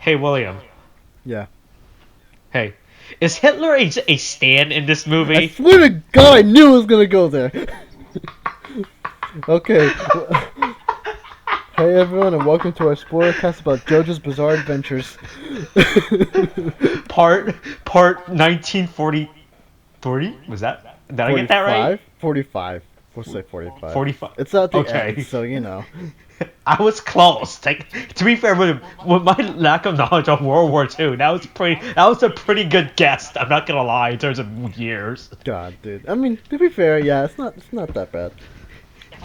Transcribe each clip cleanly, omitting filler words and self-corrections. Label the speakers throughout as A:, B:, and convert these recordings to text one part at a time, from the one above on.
A: Hey, William.
B: Yeah.
A: Hey, is Hitler a stand in this
B: I
A: movie?
B: swear to God, I knew it was gonna go there. Okay. Hey everyone, and welcome to our spoilercast about JoJo's Bizarre Adventures.
A: Part 1940. 40? Was that? Did I get that right?
B: 45? 45. We'll say 45.
A: 45.
B: It's at the end,
A: Okay.
B: so you know.
A: I was close. Like, to be fair, with my lack of knowledge of World War II, that was a pretty good guess. I'm not gonna lie in terms of years.
B: God, dude. I mean, to be fair, yeah, it's not that bad.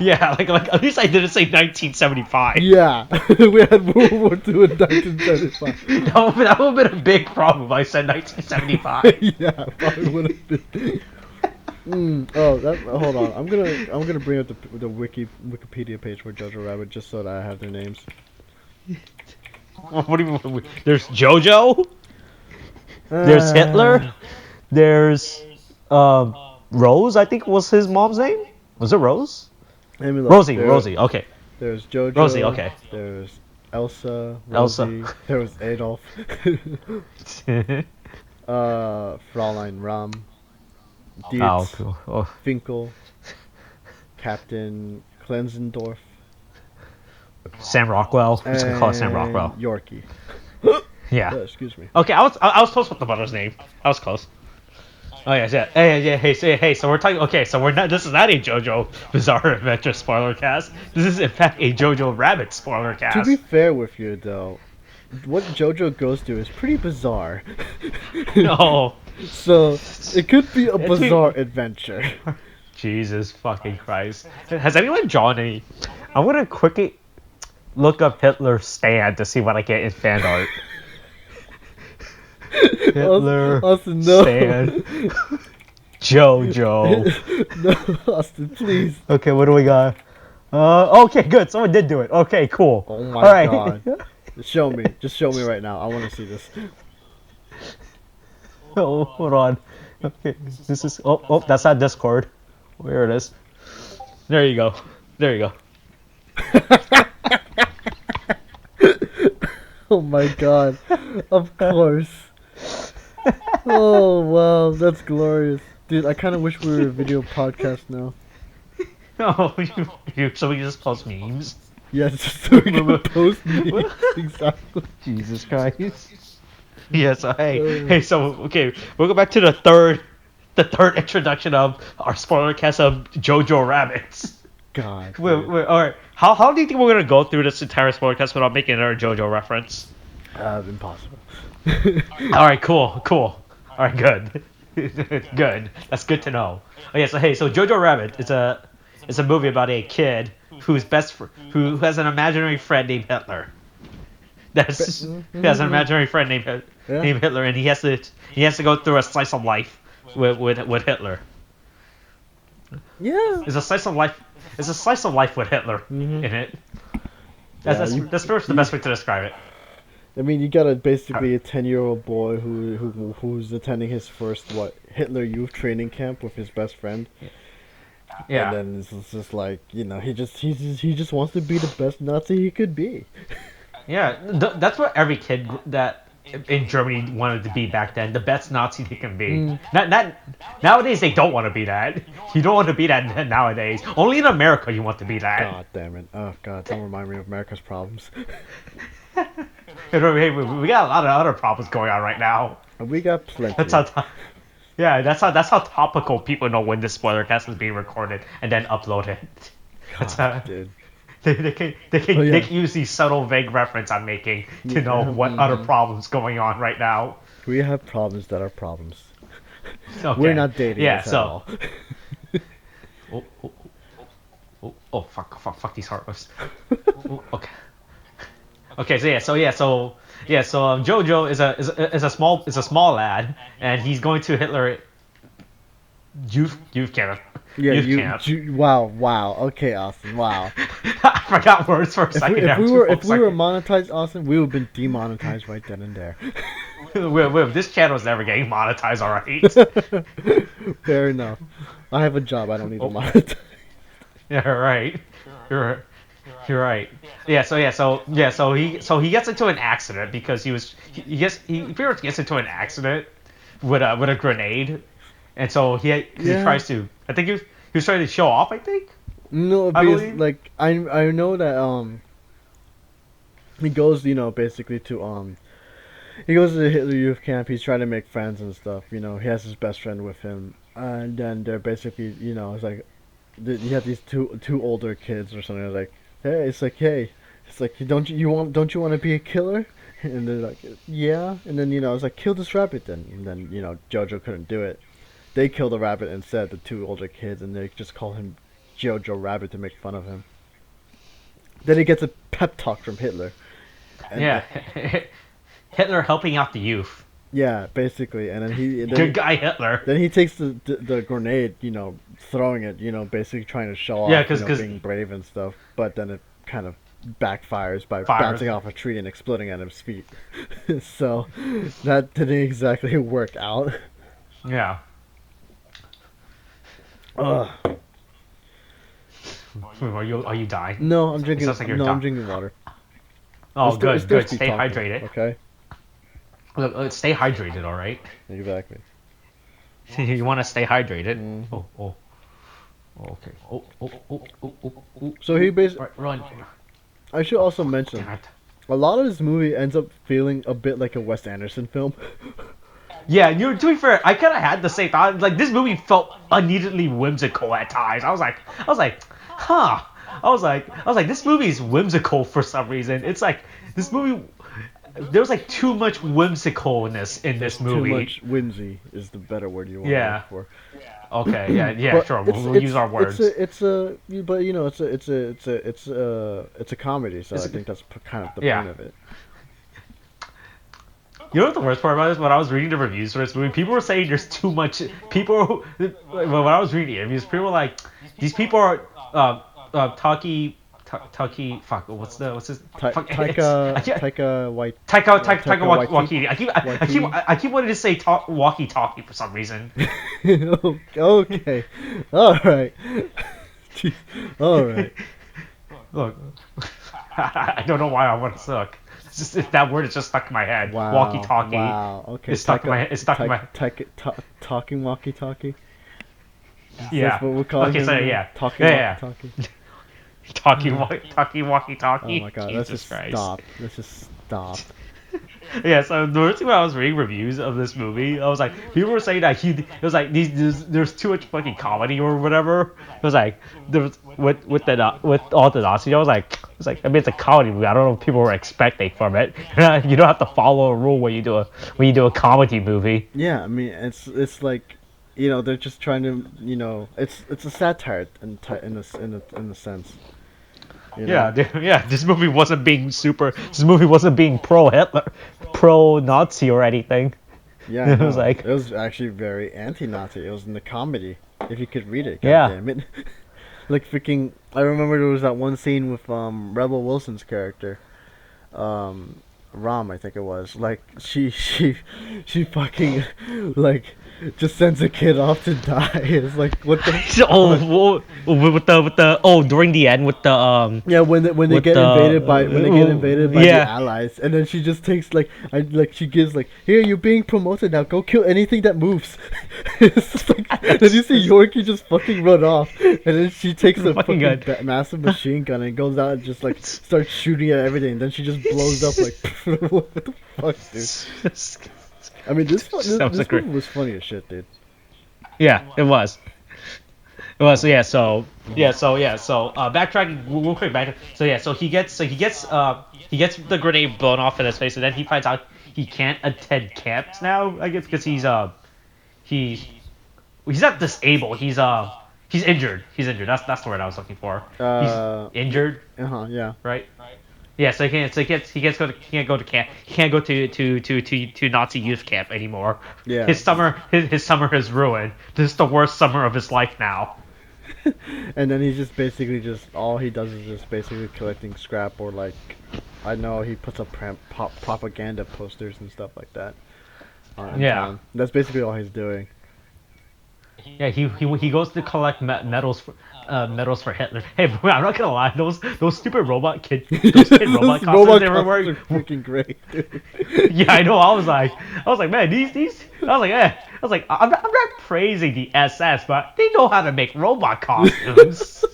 A: Yeah, like at least I didn't say 1975.
B: Yeah, we had World War II in 1975.
A: That would have been a big problem if I said 1975.
B: Yeah, probably would have been. Hold on. I'm gonna bring up the Wikipedia page for Jojo Rabbit just so that I have their names.
A: What do you mean? There's JoJo. There's Hitler. There's Rose. I think was his mom's name. Was it Rose? Rosie. Rosie. Okay.
B: There's JoJo.
A: Rosie. Okay.
B: There's Elsa. Rosie,
A: Elsa.
B: There was Adolf. Fraulein Ram. Dietz,
A: Oh, cool. Oh.
B: Finkel. Captain Klenzendorf.
A: Sam Rockwell. I'm just gonna call it Sam Rockwell.
B: Yorkie.
A: Yeah.
B: Excuse me.
A: Okay, I was close with the mother's name. I was close. Oh yeah, yeah. Hey, so we're talking. Okay, so we're not. This is not a JoJo Bizarre Adventure spoiler cast. This is in fact a Jojo Rabbit spoiler cast.
B: To be fair with you, though, what JoJo goes through is pretty bizarre.
A: No.
B: So it could be a bizarre adventure.
A: Jesus fucking Christ! Has anyone drawn any? I'm gonna quickly look up Hitler's stand to see what I get in fan art. Hitler
B: Austin, no.
A: stand. JoJo.
B: No, Austin, please.
A: Okay, what do we got? Okay, good. Someone did do it. Okay, cool.
B: Oh my
A: All right.
B: God. Show me. Just show me right now. I want to see this.
A: Oh, hold on. Okay, this is. Oh, that's not Discord. Where it is. There you go. There you go.
B: Oh my God. Of course. Oh wow, that's glorious, dude. I kind of wish we were a video podcast now.
A: Oh, so we just post memes.
B: Yeah, just so we can post memes. Exactly.
A: Jesus Christ. Yeah. So hey. So okay, we'll go back to the third introduction of our spoiler cast of Jojo Rabbits.
B: God.
A: Wait, all right. How do you think we're gonna go through this entire spoiler cast without making another JoJo reference?
B: Impossible.
A: All right, cool. All right, good. Good. That's good to know. Oh yeah, so hey, so Jojo Rabbit is a movie about a kid who has an imaginary friend named Hitler. Who has an imaginary friend named Hitler, and he has to go through a slice of life with Hitler.
B: Yeah.
A: It's a slice of life with Hitler in it. That's the best way to describe it.
B: I mean, you got basically a 10-year-old boy who's attending his first Hitler Youth Training Camp with his best friend.
A: Yeah.
B: And then it's just like, you know, he just wants to be the best Nazi he could be.
A: Yeah, that's what every kid that in Germany wanted to be back then. The best Nazi they can be. Not nowadays they don't want to be that. You don't want to be that nowadays. Only in America you want to be that.
B: God damn it! Oh God, don't remind me of America's problems.
A: Hey, we got a lot of other problems going on right now.
B: We got plenty.
A: That's how topical people know when this spoiler cast is being recorded and then uploaded.
B: God, dude.
A: They can use these subtle, vague reference I'm making to know what other problems going on right now.
B: We have problems that are problems.
A: Okay.
B: We're not dating.
A: Yeah.
B: At
A: So.
B: all.
A: Fuck these heartless. Okay. Okay. So Jojo is a small lad, and he's going to Hitler youth camp.
B: Yeah,
A: youth camp.
B: Wow. Okay, Austin. Wow.
A: I forgot words for a second.
B: If we were monetized, Austin, we would have been demonetized right then and there.
A: This channel is never getting monetized, all right?
B: Fair enough. I have a job. I don't need to monetize.
A: Yeah, right. You're You're right. So he gets into an accident because he pretty much gets into an accident with a grenade, and so because he
B: Yeah.
A: tries to I think he was trying to show off, I think,
B: No,
A: I
B: because
A: believe.
B: like I know that he goes, basically to he goes to the Hitler Youth Camp. He's trying to make friends and stuff. He has his best friend with him, and then they're basically, it's like you have these two older kids or something. Like, hey, it's like don't you want to be a killer? And they're like, yeah. And then it's like kill this rabbit then. And then Jojo couldn't do it. They kill the rabbit instead, the two older kids, and they just call him Jojo Rabbit to make fun of him. Then he gets a pep talk from Hitler, and
A: Yeah, Hitler helping out the youth.
B: yeah, basically, and then
A: Good guy Hitler.
B: then he takes the grenade, throwing it, basically trying to show
A: Yeah,
B: off,
A: because
B: being brave and stuff. But then it kind of backfires by
A: fires.
B: bouncing off a tree and exploding at his feet. So that didn't exactly work out.
A: Yeah.
B: Ugh.
A: Are you dying?
B: No, I'm
A: It
B: drinking.
A: sounds like you're
B: No, I'm
A: dying.
B: drinking water.
A: Oh,
B: It's
A: good.
B: thirsty
A: Stay
B: talking,
A: hydrated.
B: okay?
A: Look, stay hydrated, all right.
B: Exactly.
A: You want to stay hydrated.
B: Mhm.
A: Oh. Okay. Oh.
B: So he basically.
A: Right, run.
B: I should also
A: Damn
B: mention
A: it.
B: a lot of this movie ends up feeling a bit like a Wes Anderson film.
A: Yeah, to be fair, I kind of had the same thought. Like this movie felt unneededly whimsical at times. Huh. This movie is whimsical for some reason. It's like this movie. There was like too much whimsicalness in this
B: Too
A: movie.
B: much whimsy is the better word you want to
A: Yeah.
B: look for.
A: Okay. Yeah.
B: But
A: Sure. We'll use our words.
B: But it's a comedy, so I think that's kind of the
A: Yeah.
B: point of it.
A: You know what the worst part about this? When I was reading the reviews for this movie, people were saying there's too much. When I was reading the reviews, people were like, these people are talkie. Fuck. What's his? Fuck,
B: Taika White.
A: Taika
B: Waititi.
A: Waititi.
B: Waititi.
A: I keep wanting to say walkie-talkie for some reason.
B: Okay. All right. All right.
A: Look, I don't know why I want to suck. It's just that word is just stuck in my head.
B: Wow.
A: Walkie-talkie.
B: Wow. Okay.
A: It's stuck in my. It's stuck in my.
B: Talking walkie-talkie.
A: Yeah.
B: That's what we're calling
A: Okay.
B: him
A: So
B: now?
A: yeah.
B: Talking
A: Yeah.
B: walkie-talkie.
A: Talkie walkie-talkie.
B: Oh my god.
A: Jesus
B: Let's just
A: Christ.
B: stop. Let's just stop.
A: Yeah, so the first thing when I was reading reviews of this movie, I was like, people were saying that it was like there's too much fucking comedy or whatever. It was like there was with all the Nazi. I was like, I mean it's a comedy movie. I don't know what people were expecting from it. You don't have to follow a rule when you do a comedy movie.
B: Yeah, I mean it's like, they're just trying to, it's a satire in a sense.
A: Yeah. This movie wasn't being This movie wasn't being pro Hitler, pro Nazi or anything.
B: Yeah,
A: It was
B: no,
A: like-
B: it was actually very anti-Nazi. It was in the comedy. If you could read it,
A: Yeah.
B: God damn it. Like freaking, I remember there was that one scene with Rebel Wilson's character, Rom, I think it was. Like she fucking like just sends a kid off to die. It's like what the
A: During the end with the
B: Yeah, when they
A: With
B: get
A: the-
B: invaded by the
A: yeah.
B: Allies, and then she just takes she gives here, you're being promoted now, go kill anything that moves. It's just like, then you see Yorkie just fucking run off, and then she takes a
A: Fucking
B: fucking
A: good.
B: massive machine gun and goes out and just starts shooting at everything. Then she just blows up what the fuck, dude? I mean, this
A: Sounds like
B: movie was funny as shit, dude.
A: Yeah, it was. So backtracking real quick back. So he gets the grenade blown off in his face, and then he finds out he can't attend camps now. I guess because he's not disabled. He's injured. He's injured. That's the word I was looking for. He's injured,
B: Yeah.
A: right? Yeah, so he can't go to camp. He can't go to Nazi youth camp anymore.
B: Yeah.
A: His summer is ruined. This is the worst summer of his life now.
B: And then he's just basically all he does is just basically collecting scrap, or I know he puts up propaganda posters and stuff like that.
A: Yeah.
B: Town. That's basically all he's doing.
A: Yeah, he goes to collect medals for Hitler. Hey, bro, I'm not gonna lie, those stupid those kid robot
B: Those
A: costumes
B: robot
A: they were
B: costumes
A: wearing.
B: are freaking great, dude.
A: Yeah, I know. I was like, man, these. I was like, I'm not praising the SS, but they know how to make robot costumes.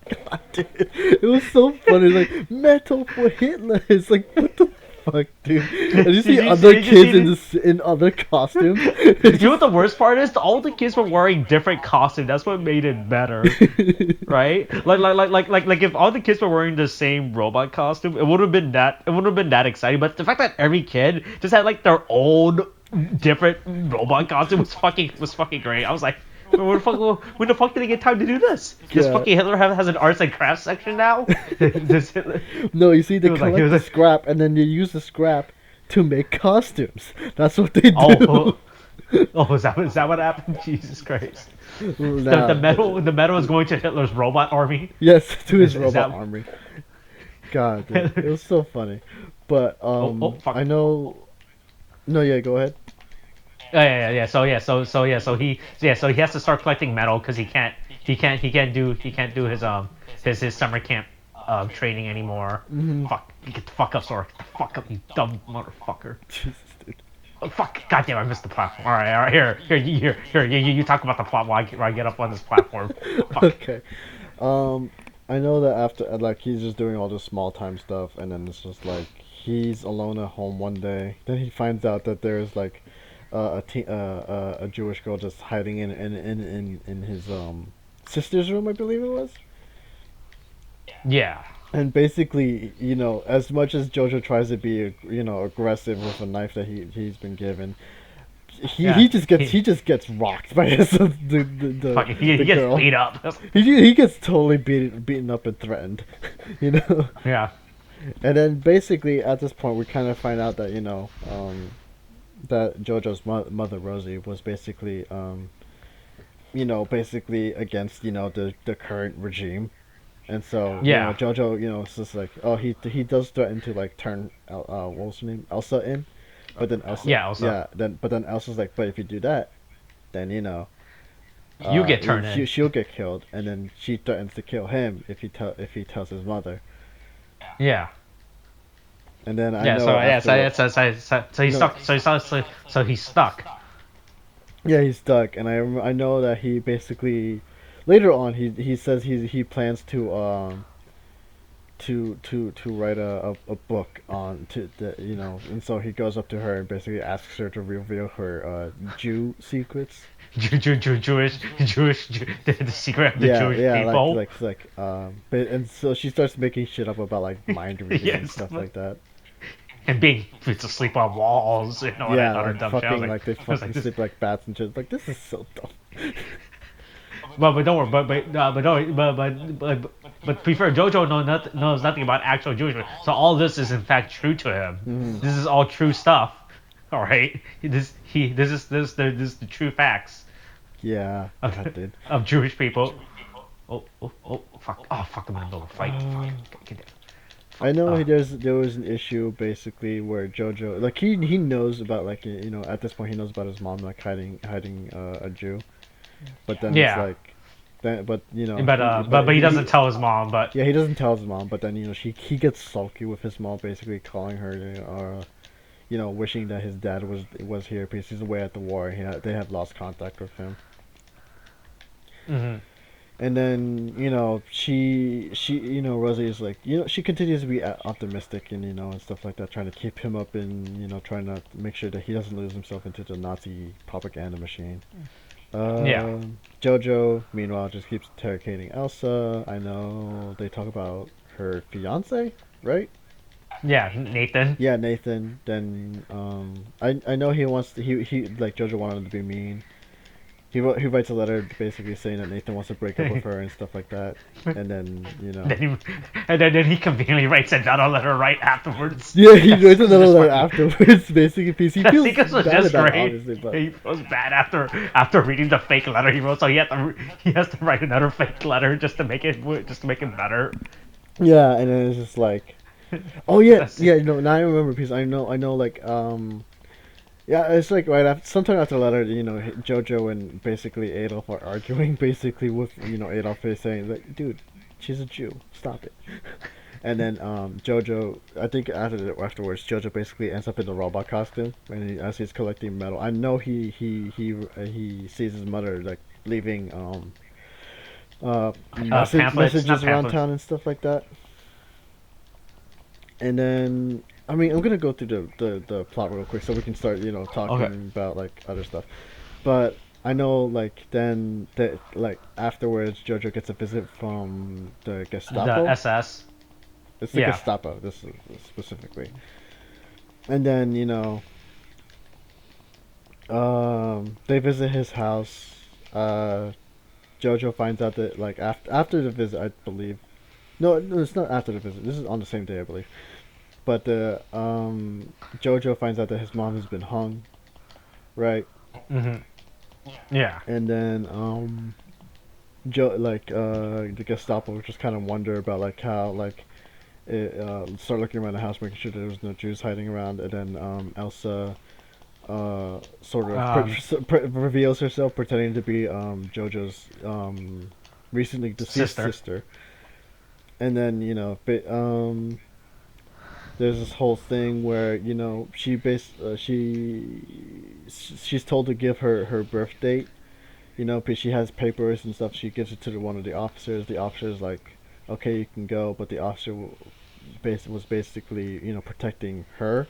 B: God, dude. It was so funny. Like metal for Hitler. It's like what the fuck, dude. And you see other
A: Did you see
B: kids in
A: this?
B: in other costumes. It's
A: You know what
B: just
A: the worst part is? All the kids were wearing different costumes. That's what made it better, right? Like if all the kids were wearing the same robot costume, it would have been that. It wouldn't have been that exciting. But the fact that every kid just had like their own different robot costume was fucking great. I was like, when the fuck did they get time to do this? Does
B: yeah.
A: fucking Hitler has an arts and crafts section now? Does Hitler?
B: No, you see, they
A: He
B: collect
A: was
B: the
A: like,
B: scrap and then they use the scrap to make costumes. That's what they
A: oh,
B: do.
A: is that what happened? Jesus Christ.
B: Nah,
A: The medal is going to Hitler's robot army.
B: yes, to his
A: Is
B: robot
A: that?
B: army. God, dude, it was so funny. But
A: Oh fuck.
B: I know. No, yeah, go ahead.
A: Yeah. So he has to start collecting metal because he can't do his summer camp training anymore.
B: Hmm.
A: Fuck, get the fuck up, Sora. Get the fuck up, you dumb motherfucker.
B: Jesus, dude.
A: Oh, fuck, goddamn, I missed the platform. All right, you talk about the plot while I get up on this platform. Fuck.
B: Okay. Um, I know that after like he's just doing all this small time stuff, and then it's just like he's alone at home one day. Then he finds out that there's like a Jewish girl just hiding in his sister's room, I believe it was.
A: Yeah.
B: And basically, as much as Jojo tries to be, aggressive with a knife that he's been given,
A: Yeah.
B: he just gets rocked by
A: Fuck, he
B: the
A: gets
B: girl.
A: beat up.
B: He gets totally beaten up and threatened, you know.
A: Yeah.
B: And then basically at this point we kind of find out that that Jojo's mother Rosie was basically basically against the current regime. And so,
A: Yeah.
B: Jojo, it's just like, oh, he does threaten to like turn, what was her name, Elsa in, but then Elsa,
A: Yeah, Elsa.
B: but then Elsa's like, but if you do that, then
A: You get turned in.
B: she'll get killed, and then she threatens to kill him if he tells his mother,
A: Yeah.
B: and then I
A: Yeah.
B: know
A: So yeah.
B: after,
A: So he's
B: No.
A: stuck. So he's stuck.
B: yeah, he's stuck, and I know that he basically, later on, he says he plans to write a book on to the and so he goes up to her and basically asks her to reveal her Jew secrets.
A: Jewish, the secret of the
B: Yeah,
A: Jewish
B: yeah,
A: people.
B: but and so she starts making shit up about like mind reading and
A: Yes,
B: stuff like that.
A: and being put to sleep on walls and all
B: Yeah,
A: that other
B: like
A: dumb shit. I was
B: fucking like they
A: I was
B: fucking
A: this,
B: sleep like bats and shit. Like this is so dumb.
A: but don't worry, but to be fair, JoJo knows nothing about actual Jewish people. So all this is in fact true to him.
B: Mhm.
A: This is all true stuff. All right, this is the true facts
B: Yeah,
A: of,
B: God, dude.
A: of Jewish people. Fuck! Oh fuck! I'm in the middle of a fight. Get down.
B: I know
A: Uh,
B: there was an issue basically where Jojo like he knows about like at this point he knows about his mom like hiding a Jew, but then it's
A: Yeah.
B: like then but
A: But he doesn't tell his mom. But
B: yeah, he doesn't tell his mom, but then he gets sulky with his mom basically calling her wishing that his dad was here because he's away at the war. They have lost contact with him.
A: mhm.
B: And then she Rosie is like she continues to be optimistic and and stuff like that, trying to keep him up and trying to make sure that he doesn't lose himself into the Nazi propaganda machine.
A: Yeah.
B: Jojo meanwhile just keeps interrogating Elsa. I know they talk about her fiance, right?
A: Yeah, Nathan.
B: Yeah, Nathan. Then I know he like Jojo wanted him to be mean. He writes a letter basically saying that Nathan wants to break up with her and stuff like that. And then
A: Then he conveniently writes another letter right afterwards.
B: yeah, he writes another
A: Just
B: letter
A: fucking-
B: afterwards basically because he
A: I
B: feels
A: think this was
B: bad
A: just
B: about it,
A: great.
B: obviously, but
A: He feels bad after reading the fake letter he wrote, so he has to write another fake letter just to make it better.
B: yeah, and then it's just like, oh yeah,
A: That's-
B: yeah, no, now I remember because I know like Yeah, it's like right after, sometime after the letter, Jojo and basically Adolf are arguing, basically with Adolf is saying like, dude, she's a Jew, stop it. And then Jojo, I think afterwards, Jojo basically ends up in the robot costume, and as he's collecting metal, I know he sees his mother like leaving
A: Pamphlets, not
B: messages around
A: pamphlets.
B: town and stuff like that. And then I mean I'm gonna go through the plot real quick so we can start
A: Okay.
B: talking about like other stuff. But I know like then that like afterwards Jojo gets a visit from the
A: The
B: Gestapo.
A: SS.
B: It's the
A: Yeah.
B: Gestapo. This is specifically. And then they visit his house. Uh, Jojo finds out that like after the visit, I believe. No, no, it's not after the visit. This is on the same day, I believe. But the Jojo finds out that his mom has been hung, right?
A: Hmm. Yeah.
B: And then the Gestapo just kind of wonder about like how like it start looking around the house, making sure there was no Jews hiding around, and then Elsa sort of
A: Um,
B: reveals herself pretending to be Jojo's recently deceased
A: Sister.
B: sister, and then there's this whole thing where she's told to give her birth date. Because she has papers and stuff. She gives it to one of the officers. The officer's like, "Okay, you can go," but the officer was basically protecting her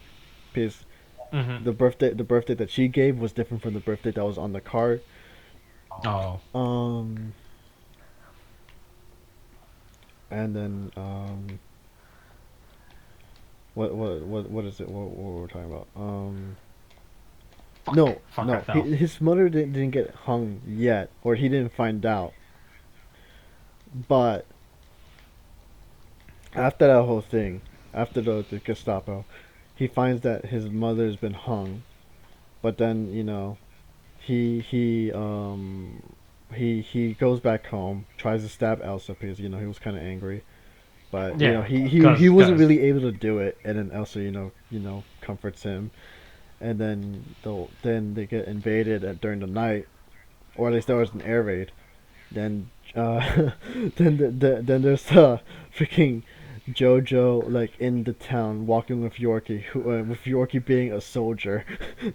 B: because
A: Hmm.
B: the birthday that she gave was different from the birthday that was on the card.
A: Oh.
B: Um, and then what is it? What were we talking about?
A: Fuck.
B: No,
A: Fuck. I
B: no.
A: fell.
B: His mother didn't get hung yet, or he didn't find out. But after that whole thing, after the Gestapo, he finds that his mother's been hung. But then he he um he goes back home, tries to stab Elsa because he was kind of angry. But
A: Yeah.
B: he wasn't
A: Cause.
B: really able to do it, and then Elsa comforts him, and then they get invaded during the night, or at least there was an air raid. Then then there's freaking Jojo like in the town walking with Yorkie, with Yorkie being a soldier.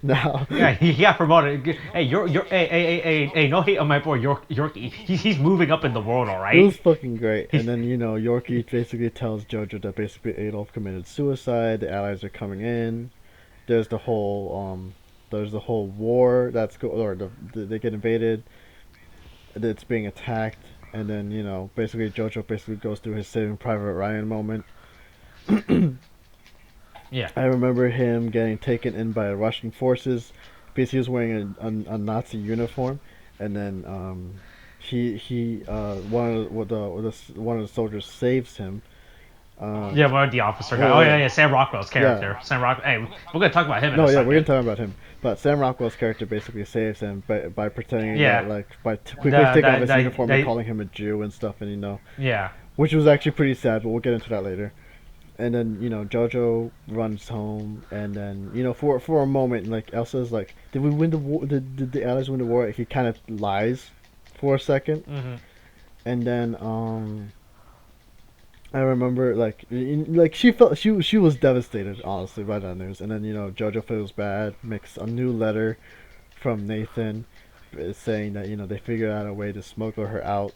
B: Now
A: Yeah, he got promoted. Hey, hey, no hate on my boy Yorkie. He's moving up in the world, all
B: it was
A: right.
B: fucking great.
A: He's
B: And then Yorkie basically tells Jojo that basically Adolf committed suicide. The Allies are coming in. There's the whole war or they get invaded. It's being attacked, and then basically Jojo basically goes through his Saving Private Ryan moment.
A: yeah.
B: I remember him getting taken in by Russian forces because he was wearing a Nazi uniform, and then he one of the soldiers saves him. Uh,
A: Yeah, one of the officer guy.
B: yeah,
A: Oh
B: yeah,
A: yeah, yeah. Sam Rockwell's
B: yeah.
A: character. Sam Rock. Hey, we're gonna talk about him in a
B: No, yeah, we're gonna
A: second.
B: talk about him. But Sam Rockwell's character basically saves him by pretending that
A: Yeah.
B: like by quickly taking off his uniform and
A: The
B: calling him a Jew and stuff, and
A: yeah.
B: which was actually pretty sad. But we'll get into that later. And then Jojo runs home, and then for a moment, like Elsa's like, "Did we win the war? Did the Allies win the war?" He kind of lies for a second,
A: Hmm.
B: and then I remember like she was devastated honestly by that news, and then Jojo feels bad, makes a new letter from Nathan, saying that they figured out a way to smuggle her out.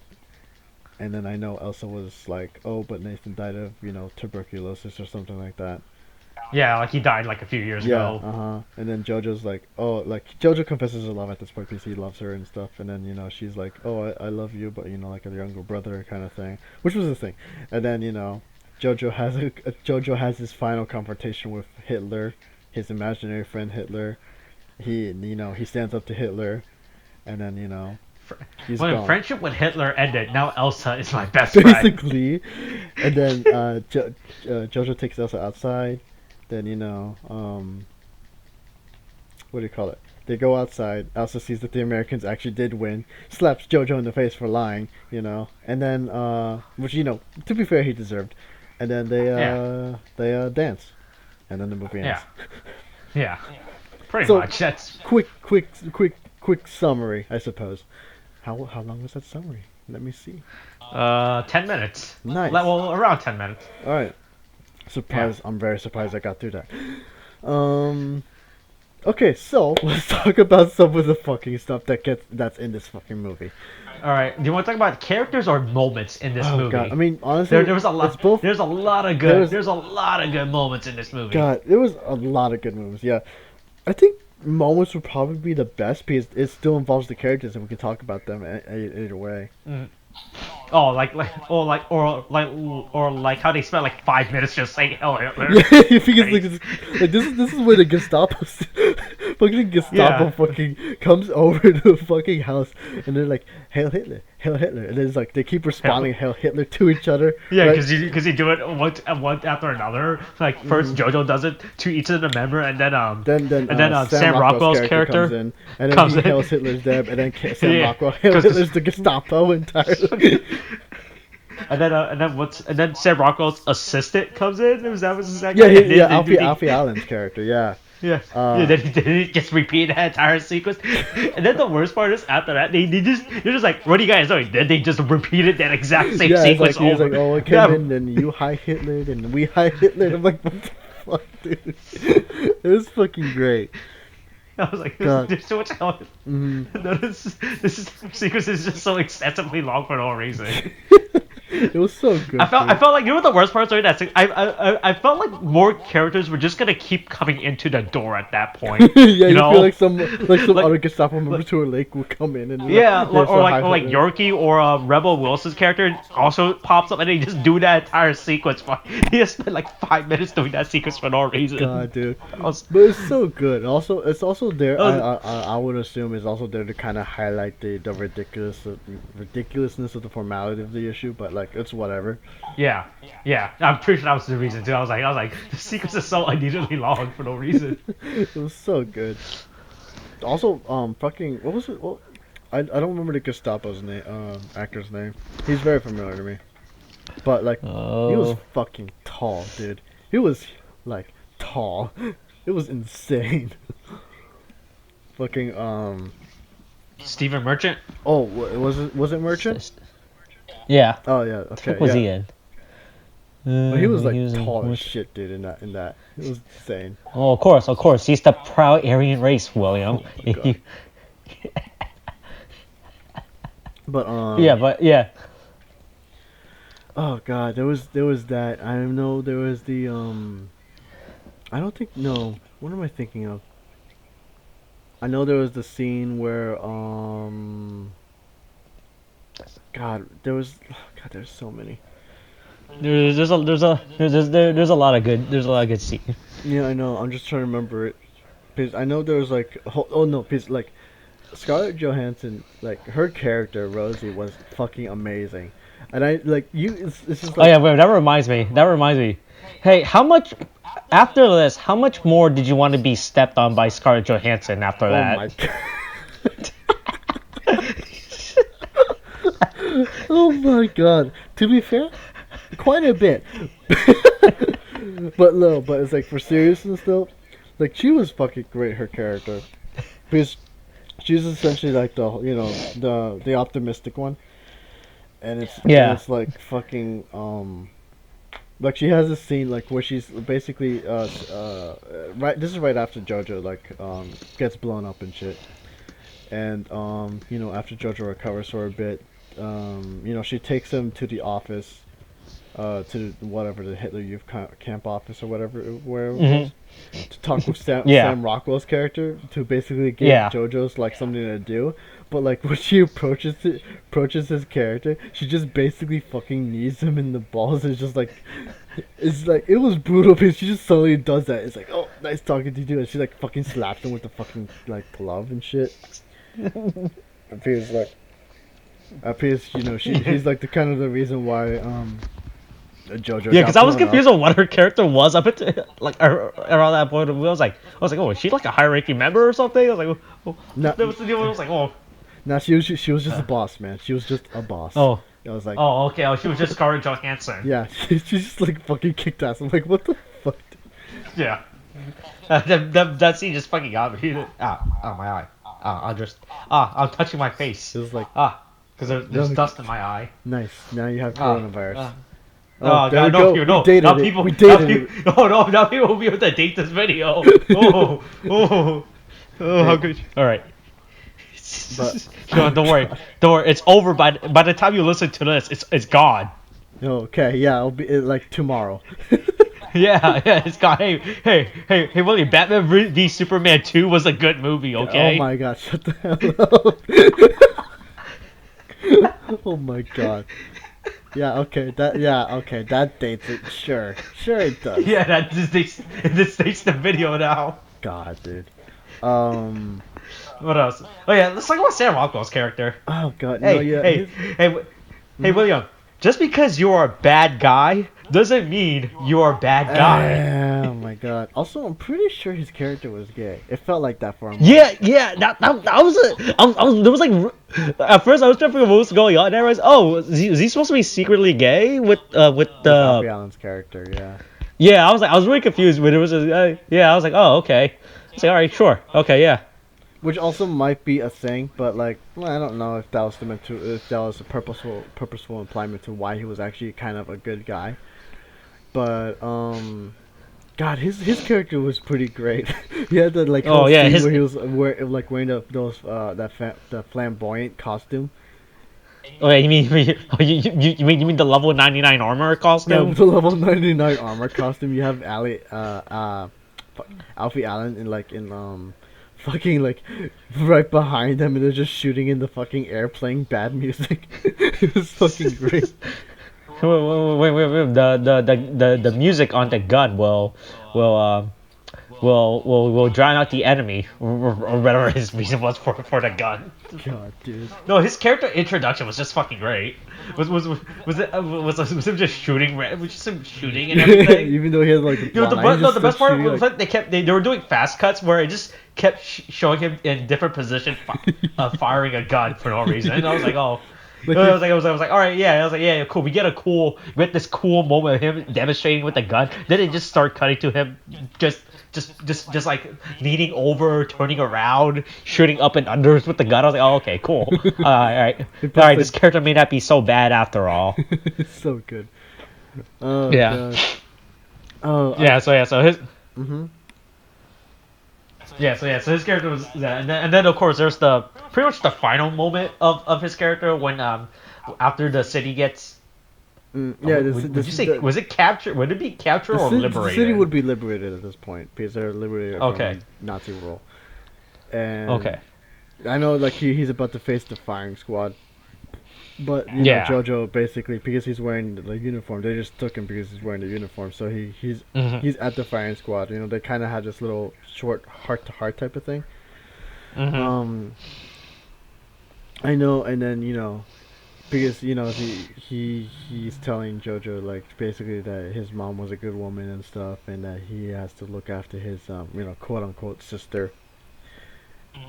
B: And then I know Elsa was like, "Oh, but Nathan died of tuberculosis or something like that."
A: Yeah, like he died like a few years
B: Yeah,
A: ago.
B: And then Jojo's like, "Oh, like Jojo confesses her love at this point because he loves her and stuff." And then she's like, "Oh, I love you, but like a younger brother kind of thing," which was the thing. And then Jojo has his final confrontation with Hitler, his imaginary friend Hitler. He stands up to Hitler, and then he's
A: When
B: gone.
A: friendship with Hitler ended, now Elsa is my best friend.
B: Basically. And then Jojo takes Elsa outside. Then what do you call it? They go outside. Elsa sees that the Americans actually did win. Slaps Jojo in the face for lying. And then which to be fair he deserved. And then
A: Yeah.
B: they dance. And then the movie ends.
A: Yeah. Yeah. Pretty
B: So,
A: much. That's
B: quick summary, I suppose. How long was that summary? Let me see.
A: 10 minutes.
B: Nice.
A: Well, around 10 minutes.
B: All right. Surprised. Yeah. I'm very surprised I got through that. Okay, so let's talk about some of the fucking stuff that's in this fucking movie.
A: All right. Do you want to talk about characters or moments in this movie?
B: God. I mean, honestly,
A: there was a lot.
B: Both,
A: there's a lot of good. There's a lot of good moments in this movie.
B: God, there was a lot of good moments. Yeah, I think moments would probably be the best because it still involves the characters, and we can talk about them either way.
A: Mm. Oh, like how they spent like 5 minutes just saying "Hell Hitler."
B: Yeah, because this is where the Gestapo, fucking comes over to the fucking house, and they're like "Hail Hitler, Hail Hitler," and it's like they keep responding "Hail Hitler" to each other.
A: Yeah, because you do it one after another. Like first JoJo does it to each of the member, and then Sam Rockwell's character
B: comes in, and then he hails Hitler's dead, and then Sam Rockwell hails Hitler's the Gestapo entirely.
A: And then Sam Rockwell's assistant comes in. Was that his second?
B: Yeah, Alfie Allen's character. Yeah.
A: Yeah. Then he just repeat that entire sequence. And then the worst part is after that they're just like, what are you guys doing? Then they just repeated that exact same sequence over.
B: He's like, oh, I came in, and you hi Hitler, and we hi Hitler. I'm like, what the fuck, dude? It was fucking great.
A: I was like, there's so much hell. This sequence is just so excessively long for no reason.
B: It was so good.
A: I felt like, you know what the worst part is? That I felt like more characters were just gonna keep coming into the door at that point.
B: Yeah, you know? Feel like some other Gestapo members who are late will come in and
A: or like Yorkie or Rebel Wilson's character also pops up and they just do that entire sequence. He just spent like 5 minutes doing that sequence for no reason.
B: God, dude. But it's so good. Also, it's also there. I would assume it's also there to kind of highlight the ridiculousness of the formality of the issue, but like it's whatever.
A: Yeah. I'm pretty sure that was the reason too. I was like, the sequence is so unusually long for no reason.
B: It was so good. Also, fucking what was it? Well, I don't remember the Gestapo's name, actor's name. He's very familiar to me. But like, he was fucking tall, dude. He was like tall. It was insane. Fucking
A: Stephen Merchant.
B: Oh, was it Merchant?
C: Yeah.
B: Oh yeah. Okay.
C: What was he in?
B: Well, he was like tall as shit, dude. In that, it was insane.
C: Oh, of course. He's the proud Aryan race, William.
B: Oh, but
C: yeah.
B: Oh god, there was that. I know there was the I don't think no. What am I thinking of? I know there was the scene where there's so many.
C: There's a lot of good scenes.
B: Yeah, I know. I'm just trying to remember it because I know there was like because like Scarlett Johansson, like her character Rosie was fucking amazing, and I like you. It's just like,
C: oh yeah, wait, that reminds me. Hey, how much more did you want to be stepped on by Scarlett Johansson after that?
B: Oh my god. Oh my god. To be fair, quite a bit. but it's like for seriousness though, like she was fucking great, her character. Because she's essentially like the optimistic one. And it's like fucking like she has a scene like where she's basically this is right after JoJo like gets blown up and shit. And after JoJo recovers for a bit, she takes him to the office, to whatever the Hitler Youth Camp office or whatever where it was, to talk with Sam Rockwell's character to basically give JoJo's like something to do. But like when she approaches his character, she just basically fucking knees him in the balls. It's just like it was brutal because she just suddenly does that. It's like, oh, nice talking to you, and she like fucking slaps him with the fucking like glove and shit. Appears she's like the kind of the reason why JoJo.
A: Yeah, because I was confused on what her character was up at like around that point. I was like, oh, is she like a high-ranking member or something? I was like, that was the deal. I was like, oh.
B: No, she was just a boss, man. She was just a boss.
A: Oh.
B: I was like,
A: oh, okay. Oh, she was just Scarlett Johansson.
B: Yeah, she just like fucking kicked ass. I'm like, what the fuck?
A: Yeah. that scene just fucking got me. My eye. I'm touching my face.
B: It was like,
A: Because there's dust in my eye.
B: nice. Now you have coronavirus.
A: Oh,
B: there
A: God,
B: we
A: no,
B: go.
A: people, no,
B: We dated
A: now
B: it.
A: people,
B: We
A: now
B: dated it.
A: people, now people will be able to date this video. How good. All right.
B: But
A: No, don't worry, It's over by the time you listen to this. It's gone.
B: okay, yeah, it'll be like tomorrow.
A: Yeah, it's gone. Hey, William. Batman v Superman 2 was a good movie. Okay.
B: Oh my god, shut the hell up. Oh my god. Yeah, okay, that dates it. Sure it does.
A: Yeah, this takes the video now.
B: God, dude.
A: What else? Oh yeah, let's talk about Sam Rockwell's character.
B: Oh god,
A: Hey,
B: no, yeah.
A: hey, William. Just because you're a bad guy doesn't mean you're a bad guy.
B: Oh my god. Also, I'm pretty sure his character was gay. It felt like that for him.
C: Yeah. That was there was like at first I was trying to figure out what was going on. And I realized, oh, is he supposed to be secretly gay with
B: Alfie Allen's character, yeah.
C: Yeah, I was really confused when it was. Yeah, I was like, oh, okay. It's like, all right, sure, okay, yeah.
B: Which also might be a thing, but like, well, I don't know if that was if that was a purposeful implyment to why he was actually kind of a good guy. But God, his character was pretty great. He had the like whole scene where he was wearing the flamboyant costume.
C: Oh yeah, you mean the level 99 armor
B: Yeah,
C: costume?
B: with the level 99 armor costume. You have Alfie Allen in fucking like right behind him, and they're just shooting in the fucking air, playing bad music. It was fucking great.
C: Wait. The music on the gun will drown out the enemy, or whatever his reason was for the gun.
B: God, dude.
A: No, his character introduction was just fucking great. Was him just shooting? Was just him shooting and everything?
B: Even though he had like
A: The best part was like they were doing fast cuts where it just kept showing him in different positions, firing a gun for no reason. And I was like, oh. I was like, all right, yeah. I was like, yeah, cool. We get this cool moment of him demonstrating with the gun. Then it just start cutting to him, just like leaning over, turning around, shooting up and unders with the gun. I was like, oh, okay, cool. All right. This character may not be so bad after all.
B: It's so good. Oh,
C: yeah.
B: God. Oh.
C: Yeah. So his.
B: Mhm.
A: Yeah, so his character was that, and then of course there's pretty much the final moment of his character when after the city gets. Was it captured? Would it be captured or liberated?
B: The city would be liberated at this point because they're liberated from Nazi rule. And I know like he's about to face the firing squad. But you know, Jojo basically, because he's wearing the uniform, they just took him because he's wearing the uniform. So he's at the firing squad. You know, they kind of had this little short heart-to-heart type of thing.
C: Mm-hmm.
B: I know, and then because he's telling Jojo like basically that his mom was a good woman and stuff, and that he has to look after his quote unquote sister.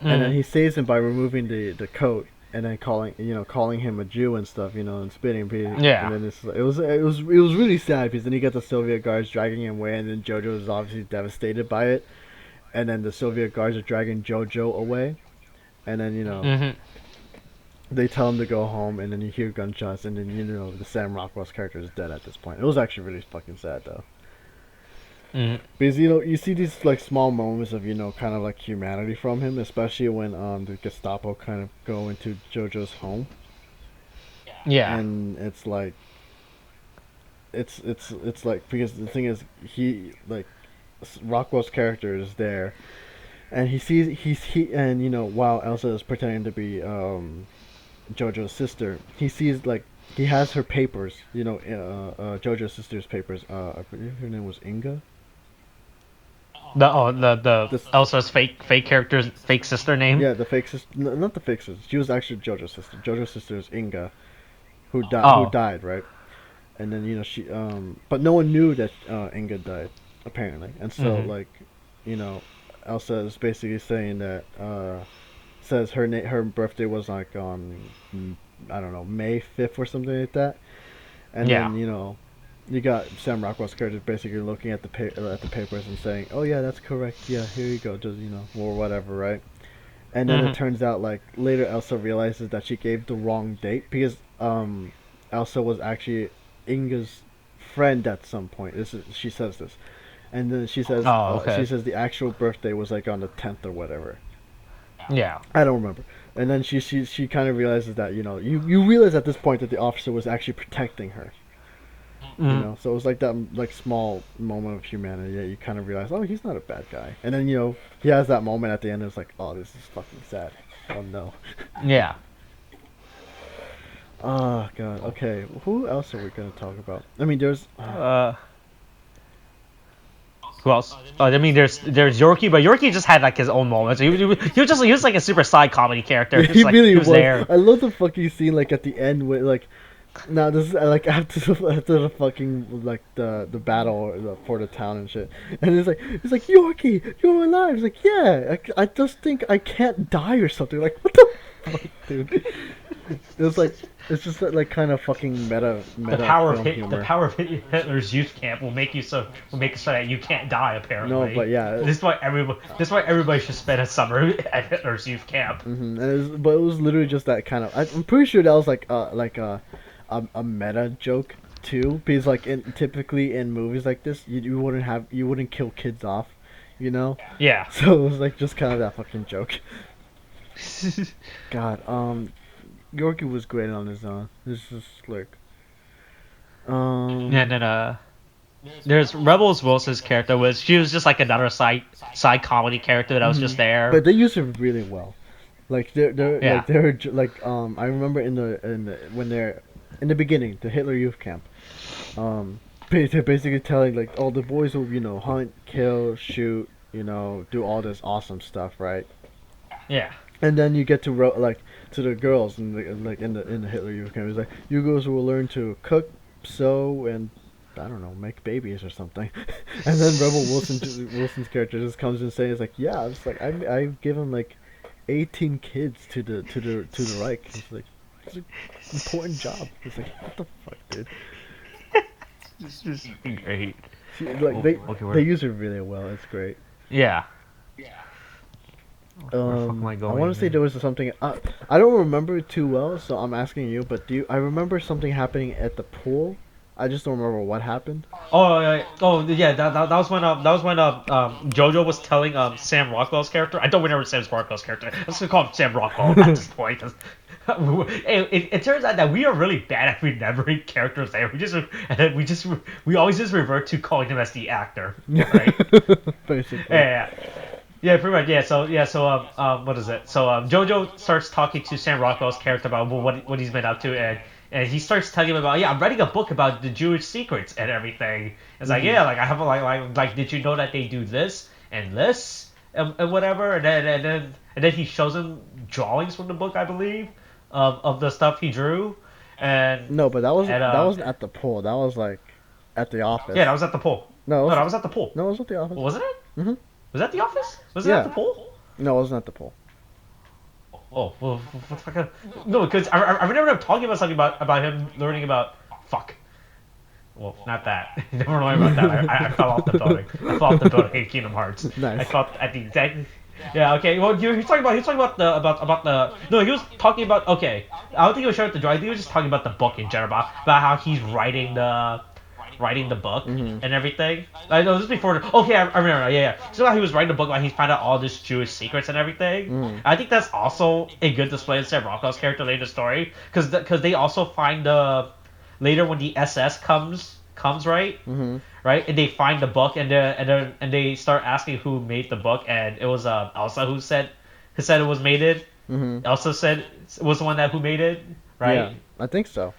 B: And then he saves him by removing the coat. And then calling him a Jew and stuff, and spitting.
C: Yeah.
B: And then it was really sad because then you get the Soviet guards dragging him away, and then Jojo is obviously devastated by it. And then the Soviet guards are dragging Jojo away, and then they tell him to go home, and then you hear gunshots, and then the Sam Rockwell's character is dead at this point. It was actually really fucking sad though. Because you see these like small moments of kind of like humanity from him, especially when the Gestapo kind of go into Jojo's home.
C: Yeah.
B: And it's like it's like, because the thing is, he like Rockwell's character is there, and while Elsa is pretending to be Jojo's sister, he sees like he has her papers, Jojo's sister's papers. I believe her name was Inga.
C: The Elsa's fake character's fake sister name.
B: Yeah, the fake sister. No, not the fake sister. She was actually Jojo's sister. Jojo's sister is Inga, who died, right? And then she but no one knew that Inga died, apparently. And so Elsa is basically saying that says her birthday was like on I don't know, May 5th or something like that. And then you got Sam Rockwell's character basically looking at the papers and saying, "Oh yeah, that's correct. Yeah, here you go. Just or whatever, right?" And then it turns out like later Elsa realizes that she gave the wrong date because Elsa was actually Inga's friend at some point. She says this, and then she says
A: Oh, okay.
B: she says the actual birthday was like on the 10th or whatever.
A: Yeah.
B: I don't remember. And then she kind of realizes that you realize at this point that the officer was actually protecting her. So it was like that like small moment of humanity that you kind of realize, oh, he's not a bad guy. And then he has that moment at the end. It's like, oh, this is fucking sad. Oh no.
A: Yeah.
B: Oh god. Okay. Who else are we gonna talk about? I mean, there's.
A: Who else? I mean, there's Yorkie, but Yorkie just had like his own moments. He was like a super side comedy character.
B: He
A: Like,
B: really
A: he was there.
B: I love the fucking scene like at the end where like. No, this is like after the fucking like the battle for the town and shit, and it's like Yorkie, you're alive. It's like, yeah, I just think I can't die or something. Like, what the fuck, dude? It's just that like kind of fucking meta
A: The power of
B: humor.
A: the power of Hitler's youth camp will make it so that you can't die. Apparently.
B: No, but yeah.
A: This is why everybody should spend a summer at Hitler's youth camp.
B: But it was literally just that kind of. I'm pretty sure that was like a meta joke too, because like typically in movies like this, you wouldn't kill kids off,
A: Yeah.
B: So it was like just kind of that fucking joke. God, Yorkie was great on his own. This is like,
A: And then there's Rebels Wilson's character she was just like another side comedy character that was just there.
B: but they used her really well. Like they're
A: Yeah.
B: I remember when they're in the beginning, the Hitler Youth Camp, they're basically telling like, oh, the boys will hunt, kill, shoot, do all this awesome stuff, right?
A: Yeah.
B: And then you get to to the girls and in the Hitler Youth Camp, it's like, you girls will learn to cook, sew, and I don't know, make babies or something. And then Wilson's character just comes and says like, yeah, it's like I give him like 18 kids to the Reich. It's an important job. It's like, what the fuck, dude?
A: It's just great.
B: They use it really well. It's great.
A: Yeah.
B: I want to say there was something. I don't remember it too well, so I'm asking you. But I remember something happening at the pool. I just don't remember what happened.
A: Yeah. That was when JoJo was telling Sam Rockwell's character. I don't remember Sam Rockwell's character. Let's just call him Sam Rockwell at this point. It turns out that we are really bad at remembering characters. There, we always just revert to calling him as the actor, right?
B: Basically.
A: Yeah, pretty much. So what is it? So JoJo starts talking to Sam Rockwell's character about what he's been up to, and he starts telling him about, I'm writing a book about the Jewish secrets and everything. It's like, yeah, like I have like did you know that they do this and this and whatever, and then he shows him drawings from the book, I believe, of the stuff he drew, and
B: no, but that wasn't at the pool. That was like at the office.
A: Yeah, that was at the pool.
B: No,
A: that was at the pool.
B: No, it was at the office.
A: Wasn't it?
B: Mm-hmm.
A: Was that the office? Was it at the pool?
B: No, it wasn't at the pool.
A: Oh, well, no, because I remember him talking about something about him learning about fuck. Well, not that. Never mind about that. I fell off the building. I fell off the building in Kingdom Hearts.
B: Nice.
A: I felt at the exact. Yeah. Okay. Well, he was talking about the. No, he was talking about. Okay. I don't think he was sharing the drawing. I think he was just talking about the book in general, about how he's writing the book and everything. I know this is before. Okay, I remember. Yeah. So how he was writing the book, like he found out all these Jewish secrets and everything. I think that's also a good display of Sam Rockwell's character later in the story, because they also find later when the SS comes right, right, and they find the book and they start asking who made the book, and it was Elsa who said it was made it. Elsa said it was the one who made it, right?
B: Yeah, I think so.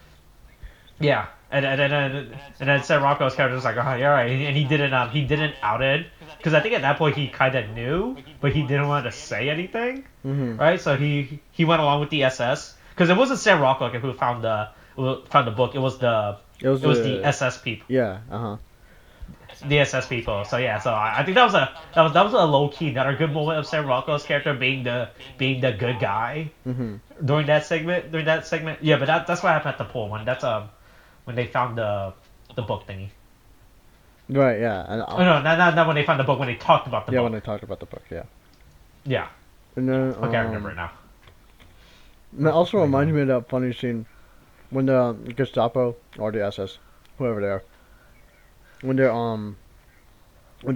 A: Yeah. And then Sam Rockwell's character was like, oh, yeah, right, and he didn't out it, because I think at that point he kind of knew, but he didn't want to say anything, right? So he went along with the SS, because it wasn't Sam Rockwell who found the book. It was the SS people.
B: Yeah.
A: The SS people. So yeah. So I think that was a low key, another good moment of Sam Rockwell's character being the good guy during that segment. Yeah, but that's what happened at the pool when they found the the book thingy.
B: Right, yeah. And,
A: Oh no, not when they found the book. When they talked about the
B: yeah,
A: book.
B: when they talked about the book, yeah.
A: Yeah.
B: And then,
A: Okay, I remember it now.
B: And that also reminds me of that funny scene when the Gestapo or the SS, whoever they are, when they're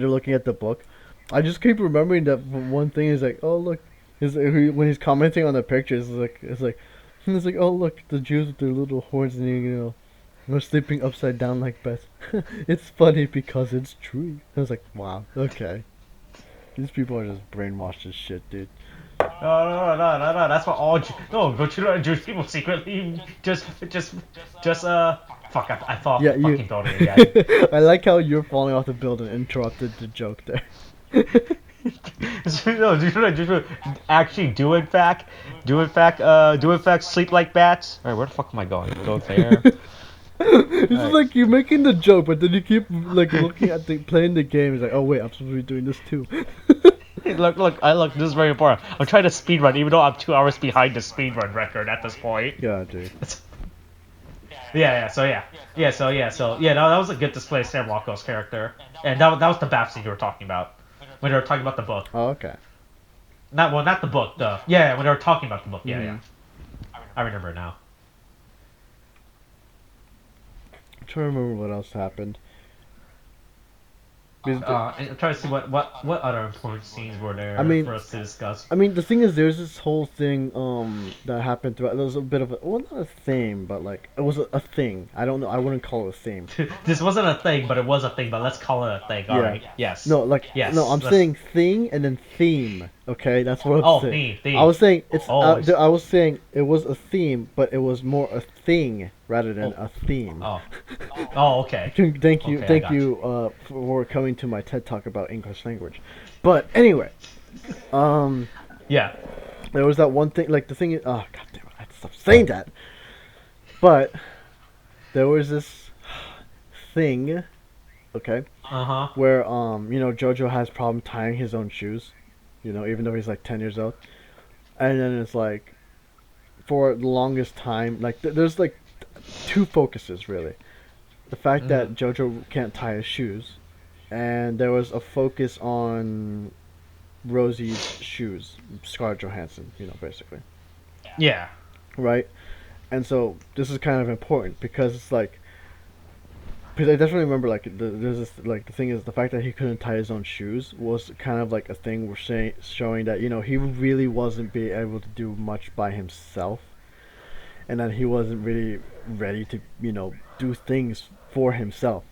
B: looking at the book. I just keep remembering that one thing is like, oh look, when he's commenting on the pictures, it's like, oh look, the Jews with their little horns and they're sleeping upside down like beds. It's funny because it's true. I was like, wow, okay, these people are just brainwashed as shit, dude.
A: No. That's what all but you know, Jewish people secretly just fuck. I thought
B: Yeah,
A: the
B: you.
A: fucking building again.
B: I like how you're falling off the building and interrupted the joke there.
A: No, Jewish people actually do in fact sleep like bats. All right, where the fuck am I going? Go there.
B: It's just
A: Right.
B: like you're making the joke, but then you keep like looking at playing the game. It's like, oh wait, I'm supposed to be doing this too.
A: Hey, look, this is very important. I'm trying to speedrun, even though I'm 2 hours behind the speedrun record at this point.
B: Yeah, dude.
A: So that was a good display of Sam Rockwell's character, and that was the bath scene you were talking about when they were talking about the book.
B: Oh, okay.
A: Not the book. When they were talking about the book. Yeah. I remember it now.
B: I'm trying to remember what else happened.
A: I'm trying to see what other important scenes were there for us to discuss.
B: I mean, the thing is, there's this whole thing that happened throughout. There was a bit of not a theme, but like it was a thing. I don't know. I wouldn't call it a theme.
A: This wasn't a thing, but it was a thing. But let's call it a thing. All right. Yes.
B: No, like
A: yes.
B: no. I'm saying thing and then theme. Okay, that's what I'm saying.
A: Theme.
B: I was saying it's.
A: Oh,
B: I was saying it was a theme, but it was more a thing rather than a theme.
A: Okay.
B: Thank you,
A: Okay,
B: for coming to my TED Talk about English language. But anyway,
A: yeah.
B: there was that one thing. Like the thing is, oh god damn it, I have to stop saying that. But there was this thing, okay, where Jojo has problem tying his own shoes, even though he's like 10 years old, and then it's like, for the longest time, like there's like two focuses really. The fact that Jojo can't tie his shoes, and there was a focus on Rosie's shoes, Scarlett Johansson, basically.
A: Yeah.
B: Right? And so this is kind of important because it's like, because I definitely remember like there's this like the thing is the fact that he couldn't tie his own shoes was kind of like a thing we're showing that he really wasn't be able to do much by himself, and that he wasn't really ready to do things for himself,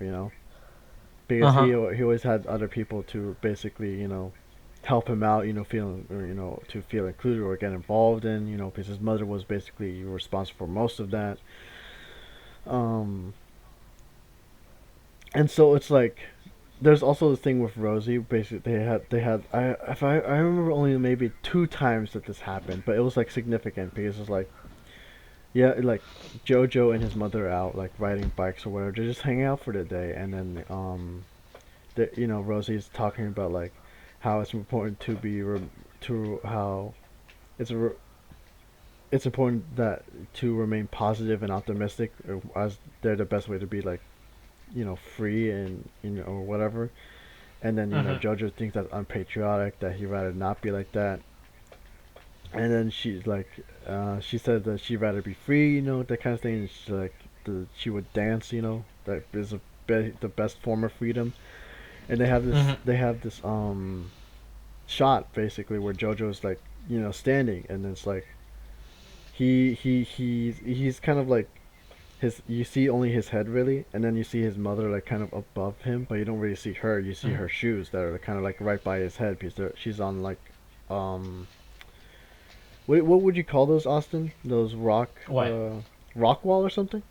B: because he always had other people to basically help him out, to feel included or get involved in, because his mother was basically responsible for most of that. And so it's like, there's also the thing with Rosie. Basically, I remember only maybe 2 times that this happened, but it was like significant because it's like, yeah, like Jojo and his mother are out like riding bikes or whatever. They're just hanging out for the day, and then Rosie's talking about like how it's important to be how it's important that to remain positive and optimistic, as they're the best way to be like free and or whatever. And then Jojo thinks that's unpatriotic, that he'd rather not be like that. And then she's like, she said that she'd rather be free, that kind of thing. And she's like, she would dance, that is the best form of freedom. And they have this, shot basically where Jojo's like, standing, and it's like, he's kind of like, you see only his head really, and then you see his mother like kind of above him, but you don't really see her. You see her shoes that are kind of like right by his head because she's on like, what would you call those, Austin? Those rock wall or something?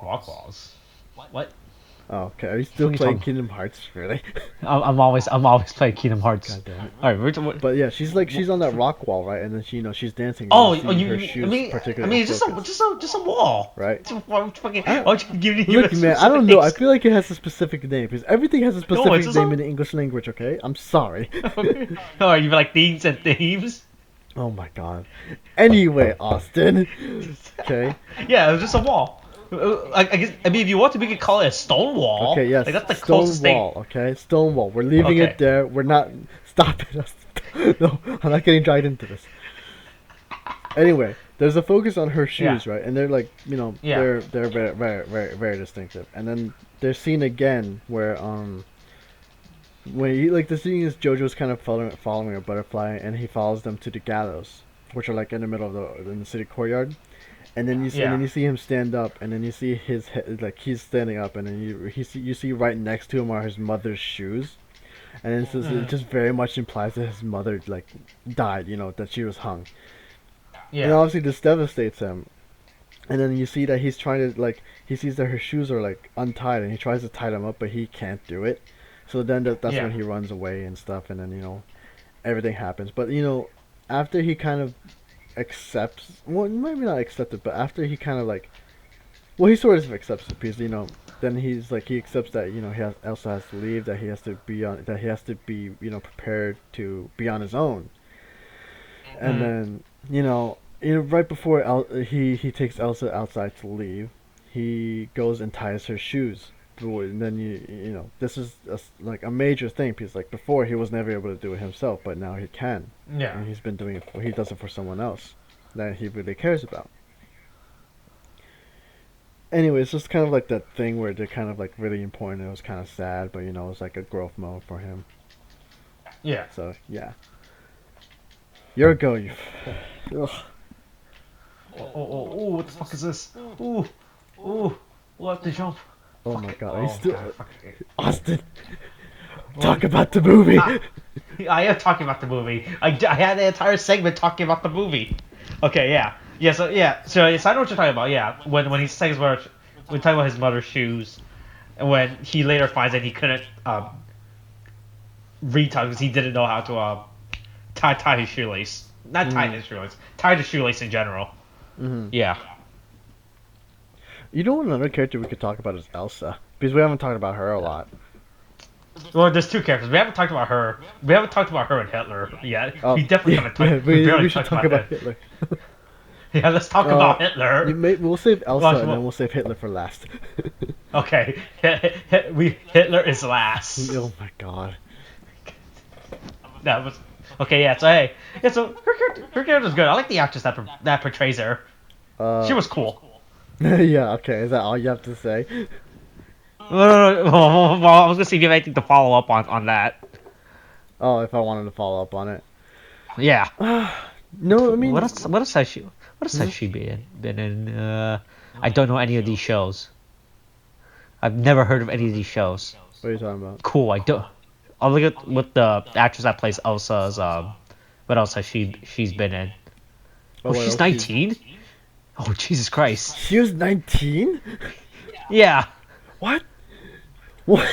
A: Rock walls. What?
B: Oh, okay. Are you still playing Kingdom Hearts? Really?
C: I'm always playing Kingdom Hearts.
B: God damn it.
C: All right,
B: but yeah, she's on that rock wall, right? And then she's dancing.
A: Oh,
B: her shoes
A: just a wall,
B: right?
A: Look,
B: man, I don't know. I feel like it has a specific name because everything has a specific name in the English language. Okay, I'm sorry.
A: Oh, you like themes and themes?
B: Oh my god. Anyway, Austin. Okay.
A: Yeah, it was just a wall. I guess, I mean, if you want to, we could call it a stone wall.
B: Okay, yes.
A: Like that's the
B: Stone
A: closest thing.
B: wall. Okay, stone wall. We're leaving
A: Okay.
B: it there. We're not. Stop it. No, I'm not getting dragged into this. Anyway, there's a focus on her shoes, right? And they're like,
A: Yeah.
B: they're very, very, very, very distinctive. And then there's scene again where when he, like, the scene is JoJo's kind of following a butterfly, and he follows them to the gallows, which are like in the middle of the city courtyard. And then you see him stand up, and then you see his head, like he's standing up, and then you see right next to him are his mother's shoes, and it's just, it just very much implies that his mother like died, that she was hung.
A: Yeah.
B: And obviously this devastates him. And then you see that he's trying to, like, he sees that her shoes are like untied, and he tries to tie them up, but he can't do it. So then that's when he runs away and stuff, and then everything happens. But after he kind of accepts, well, maybe not accept it, but after he kind of like, well, he sort of accepts it because then he's like, he accepts that Elsa has to leave, that he has to be prepared to be on his own. And then right before he takes Elsa outside to leave, he goes and ties her shoes. And then this is like a major thing because like before he was never able to do it himself, but now he can.
A: Yeah.
B: And he's been doing it. He does it for someone else that he really cares about. Anyway, it's just kind of like that thing where they're kind of like really important. It was kind of sad, but it's like a growth mode for him.
A: Yeah.
B: So yeah. Your go, you. Ugh.
A: Oh, what the fuck is this? What the jump?
B: Oh my god,
A: Oh,
B: he's still.
A: God, fuck.
B: Austin! Talk about the movie!
A: I am talking about the movie. I had the entire segment talking about the movie. Okay, yeah. So I know what you're talking about, yeah. When he says we're talking about his mother's shoes, and when he later finds that he couldn't retie because he didn't know how to tie his shoelace. Not tie his shoelace. Tie the shoelace in general.
B: Mm-hmm.
A: Yeah.
B: You know what another character we could talk about is Elsa. Because we haven't talked about her a lot.
A: Well, there's two characters. We haven't talked about her. We haven't talked about her and Hitler yet.
B: Oh,
A: We definitely haven't talked.
B: we should talk about Hitler.
A: Yeah, let's talk about Hitler.
B: We'll save Elsa
A: Well,
B: and then we'll save Hitler for last.
A: Okay, Hitler is last.
B: Oh my god.
A: That was okay. Yeah. So hey, so her character's good. I like the actress that portrays her. She was cool.
B: Yeah. Okay. Is that all you have to say?
A: Well, I was gonna see if you have anything to follow up on that.
B: Oh, if I wanted to follow up on it.
A: Yeah.
B: No, I mean.
A: What else has she been in? I don't know any of these shows. I've never heard of any of these shows.
B: What are you talking about?
A: Cool. I'll look at what the actress that plays Elsa's. What else has she's been in? Oh, she's 19. Oh, Jesus Christ.
B: She was 19?
A: Yeah.
B: What? What?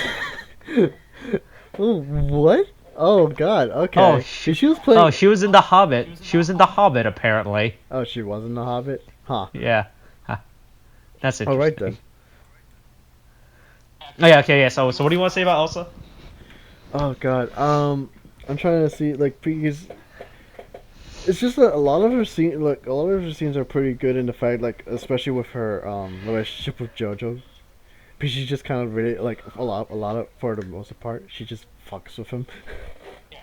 B: What? Oh God. Okay.
A: Oh,
B: she was playing.
A: Oh, she was in The Hobbit. She was in The Hobbit, apparently.
B: Oh, she was in The Hobbit. Huh.
A: Yeah. Huh. That's interesting.
B: All right then.
A: Oh yeah. Okay. Yeah. So what do you want to say about Elsa?
B: Oh God. I'm trying to see because it's just that a lot of her scenes are pretty good in the fact, like, especially with her relationship with JoJo. Because she just kind of really, like, a lot of, for the most part, she just fucks with him.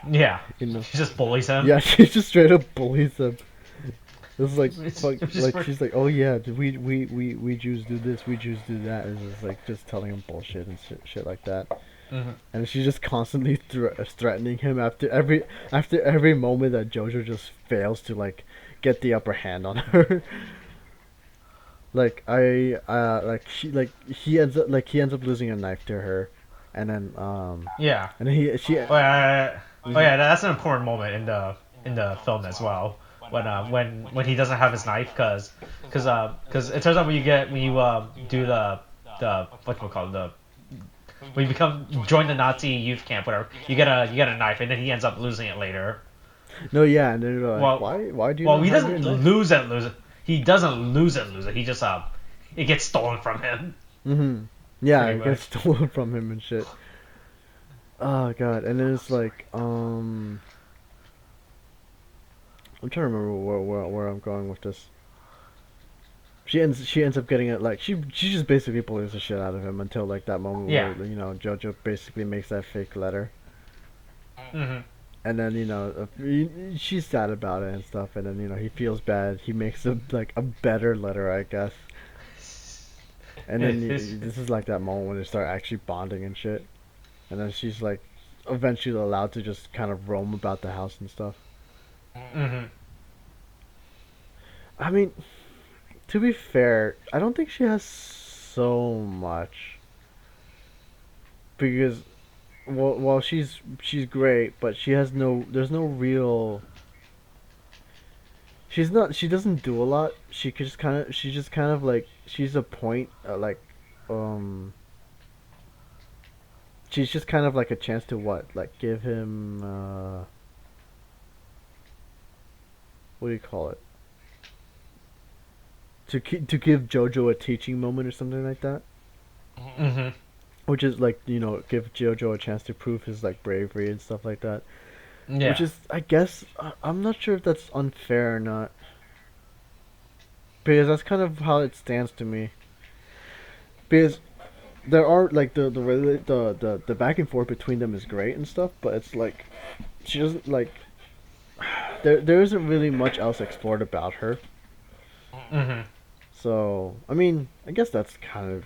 A: Yeah. She just bullies him.
B: Yeah, she just straight up bullies him. It's like,
A: It's
B: she's like, oh yeah, we Jews do this, we Jews do that. It's just like, just telling him bullshit and shit like that.
A: Mm-hmm.
B: And she's just constantly threatening him after every moment that JoJo just fails to, like, get the upper hand on her. Like he ends up losing a knife to her, and then
A: Yeah.
B: and then she.
A: Oh yeah, that's an important moment in the film as well. When he doesn't have his knife, because it turns out when you do the what we call it, when you join the Nazi youth camp, whatever, you get a knife, and then he ends up losing it later.
B: No, yeah, and then why do you?
A: Well, he doesn't lose it. He doesn't lose it. He just it gets stolen from him.
B: Mm-hmm. Yeah, it gets stolen from him and shit. Oh God, and then it's like I'm trying to remember where I'm going with this. She ends up getting it, like she just basically bullies the shit out of him until like that moment
A: Yeah.
B: where Jojo basically makes that fake letter,
A: Mm-hmm.
B: and then she's sad about it and stuff, and then he feels bad. He makes a better letter, I guess, and then this is like that moment when they start actually bonding and shit, and then she's like eventually allowed to just kind of roam about the house and stuff.
A: Mm-hmm.
B: I mean, to be fair, I don't think she has so much because well she's great, but she has there's no real. She doesn't do a lot. She's just kind of like she's a point um she's just kind of like a chance to like give him what do you call it? To give Jojo a teaching moment or something like that.
A: Mm-hmm.
B: Which is like give Jojo a chance to prove his like bravery and stuff like that.
A: Yeah.
B: Which is, I guess, I'm not sure if that's unfair or not, because that's kind of how it stands to me. Because there are like the back and forth between them is great and stuff, but it's like she doesn't like there isn't really much else explored about her.
A: Mm-hmm.
B: So I mean, I guess that's kind of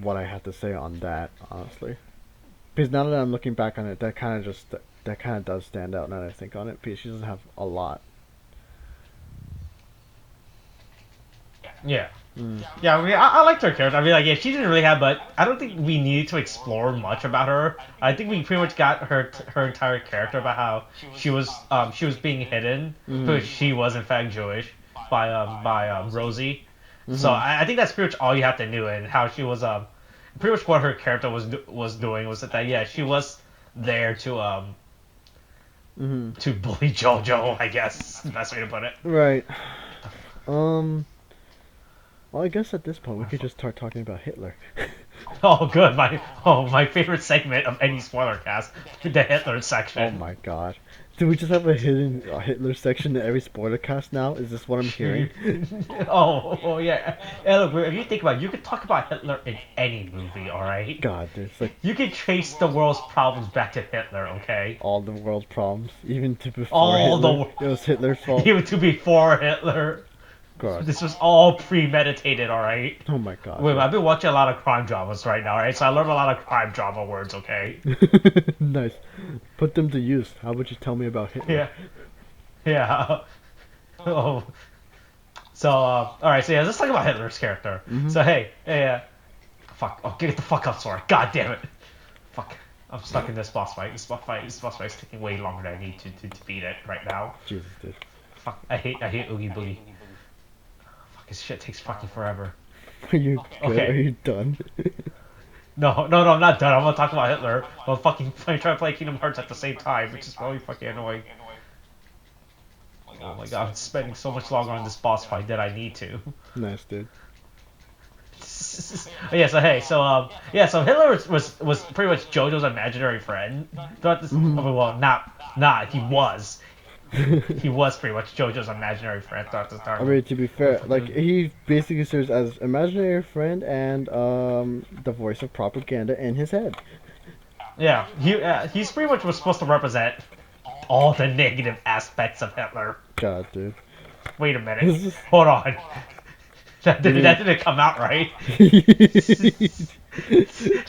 B: what I have to say on that, honestly. Because now that I'm looking back on it, that kind of does stand out now that I think on it. Because she doesn't have a lot.
A: Yeah.
B: Mm.
A: Yeah, I mean, I liked her character. I mean, like, yeah, she didn't really have, but I don't think we needed to explore much about her. I think we pretty much got her entire character about how she was being hidden because she was in fact Jewish by Rosie. So I think that's pretty much all you have to know, and how she was pretty much what her character was doing was that yeah, she was there to bully JoJo, I guess is the best way to put it.
B: Right. Well, I guess at this point we could just start talking about Hitler.
A: Oh, good. My favorite segment of any spoiler cast, the Hitler section.
B: Oh my god. Do we just have a hidden Hitler section in every spoiler cast now? Is this what I'm hearing?
A: Oh yeah. And look, if you think about it, you could talk about Hitler in any movie, alright?
B: God, there's like
A: You can trace the world's problems back to Hitler, okay?
B: all the world's problems, even to before
A: All the
B: Hitler. It was Hitler's fault.
A: Even to before Hitler.
B: God.
A: This was all premeditated, alright?
B: Oh my god.
A: Wait, I've been watching a lot of crime dramas right now, alright? So I learned a lot of crime drama words, okay?
B: Nice. Put them to use. How about you tell me about Hitler?
A: Yeah. Yeah. Oh. So, alright, so yeah, let's talk about Hitler's character. So, hey, fuck. Oh, get the fuck up, Sora. God damn it. Fuck. I'm stuck in this boss fight. This boss fight's taking way longer than I need to beat it right now.
B: Jesus, dude.
A: Fuck. I hate Oogie Boogie. Fuck, this shit takes fucking forever.
B: Are you good?
A: Okay.
B: Are you done?
A: No, I'm not done. I'm gonna talk about Hitler while fucking trying to play Kingdom Hearts at the same time, which is really fucking annoying. Oh my god, I'm spending so much longer on this boss fight than I need to.
B: Nice, dude.
A: Yeah, so hey, so Hitler was pretty much JoJo's imaginary friend throughout this. I mean, well, not he was. He was pretty much JoJo's imaginary friend throughout this time.
B: I mean, to be fair, like he basically serves as imaginary friend and the voice of propaganda in his head.
A: Yeah, he's pretty much was supposed to represent all the negative aspects of Hitler.
B: God, dude.
A: Wait a minute. Hold on. That didn't come out right.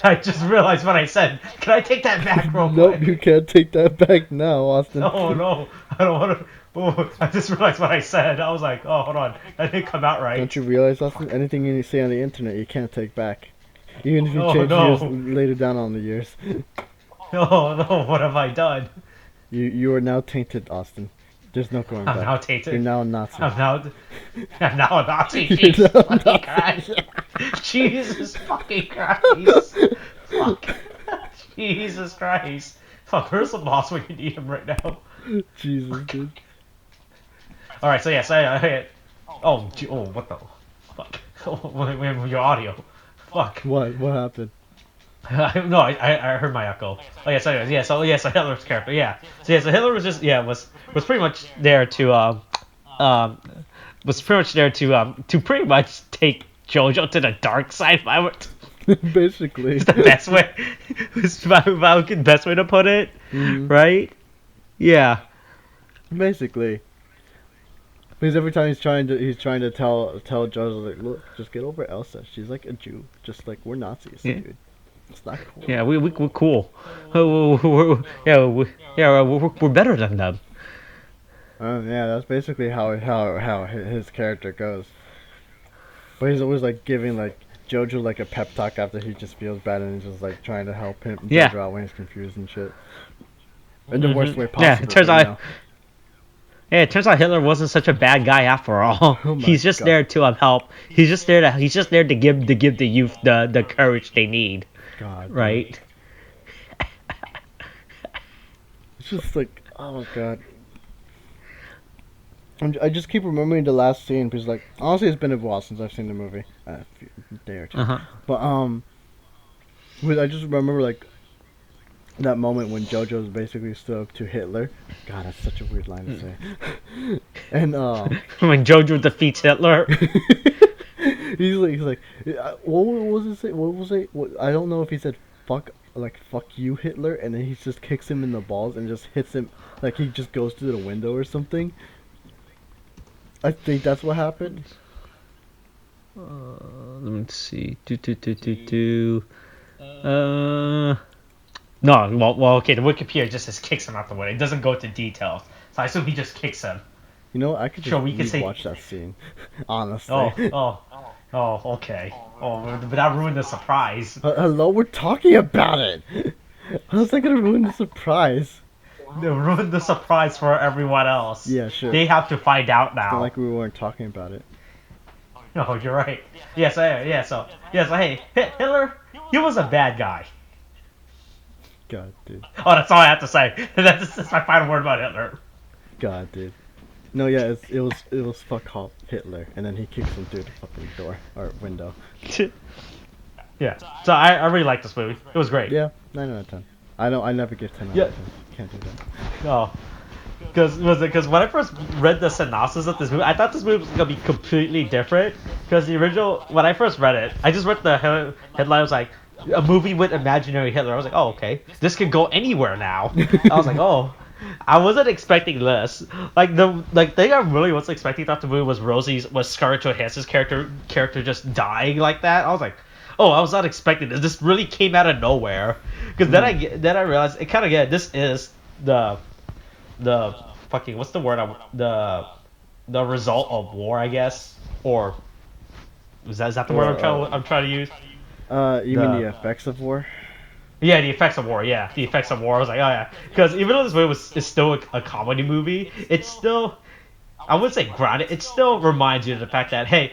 A: I just realized what I said. Can I take that back real quick?
B: Nope, you can't take that back now, Austin.
A: Oh no, I don't want to. Oh, I just realized what I said. I was like, oh, hold on, that didn't come out right.
B: Don't you realize, Austin? Anything you say on the internet, you can't take back. Even if you
A: Oh,
B: change
A: no.
B: years later down on the years.
A: Oh no, what have I done?
B: You are now tainted, Austin. There's no going
A: I'm
B: back.
A: now tainted.
B: You're now a Nazi.
A: I'm now a Nazi.
B: You're
A: Jesus
B: now a
A: fucking
B: Nazi.
A: Christ. Jesus fucking Christ. Fuck. Jesus Christ. Fuck, where's the boss when you need him right now?
B: Jesus, dude.
A: Alright, so yes, what the fuck? Oh, your audio. Fuck.
B: What happened?
A: No, I heard my echo. Oh yeah, so anyways, so Hitler's character, yeah. So Hitler was just was pretty much there to was pretty much there to pretty much take JoJo to the dark side. If I would,
B: Basically.
A: it's the best way. It's the best way to put it,
B: Mhm.
A: right? Yeah.
B: Basically. Because every time he's trying to tell JoJo, like, look, just get over Elsa. She's like a Jew, just like we're Nazis,
A: Yeah.
B: dude. It's not cool.
A: Yeah, we're cool. We're better than them.
B: Yeah, that's basically how his character goes. But he's always like giving like JoJo like a pep talk after he just feels bad, and he's just like trying to help him
A: Yeah.
B: JoJo out when he's confused and shit. In the worst way possible.
A: Yeah, it turns
B: but, you
A: out. Yeah, it turns out Hitler wasn't such a bad guy after all.
B: Oh my
A: He's just
B: God.
A: there to help. He's just there to give the youth the courage they need.
B: know, God, dude.
A: Right?
B: It's just like, oh god. I just keep remembering the last scene because, like, honestly, it's been a while since I've seen the movie, a day or two.
A: Uh-huh.
B: But I just remember like that moment when JoJo's basically stood up to Hitler. God, that's such a weird line to say. And
A: When Jojo defeats Hitler.
B: he's like, what was it say? What was it? I don't know if he said fuck you Hitler, and then he just kicks him in the balls and just hits him like he just goes through the window or something. I think that's what happened.
A: Let me see. No, well, okay. The Wikipedia just says kicks him out the way. It doesn't go into details, so I assume he just kicks him.
B: You know, I could just
A: Sure, we can say-
B: watch that scene. Honestly.
A: Okay. Oh, but that ruined the surprise.
B: Hello, we're talking about it. How's that gonna ruin the surprise?
A: They ruined the surprise for everyone else.
B: Yeah, sure.
A: They have to find out
B: It's
A: now.
B: not like we weren't talking about it.
A: No, you're right. So hey, Hitler, he was a bad guy.
B: God, dude.
A: Oh, that's all I have to say. That's my final word about Hitler.
B: God, dude. No, yeah, it was fuck off Hitler, and then he kicks him through the fucking door or window.
A: Yeah. So I really like this movie. It was great.
B: Yeah, 9 out of 10. I never give 10 out
A: Yeah.
B: of 10. Can't do that.
A: No. Because when I first read the synopsis of this movie, I thought this movie was gonna be completely different. Because the original, when I first read it, I just read the headline. I was like, a movie with imaginary Hitler. I was like, oh, okay, this could go anywhere now. I was like, oh, I wasn't expecting this. Like the thing I really was expecting throughout the movie was Scarlett Johansson's character just dying like that. I was like, oh, I was not expecting this. This really came out of nowhere. Because then I realized it kind of this is the fucking what's the word the result of war, I guess, or is that the word I'm trying to use?
B: You mean the effects of war?
A: Yeah, the effects of war. Yeah, the effects of war. I was like, oh yeah, because even though this movie is still a comedy movie, it's still, I wouldn't say grounded. It still reminds you of the fact that hey,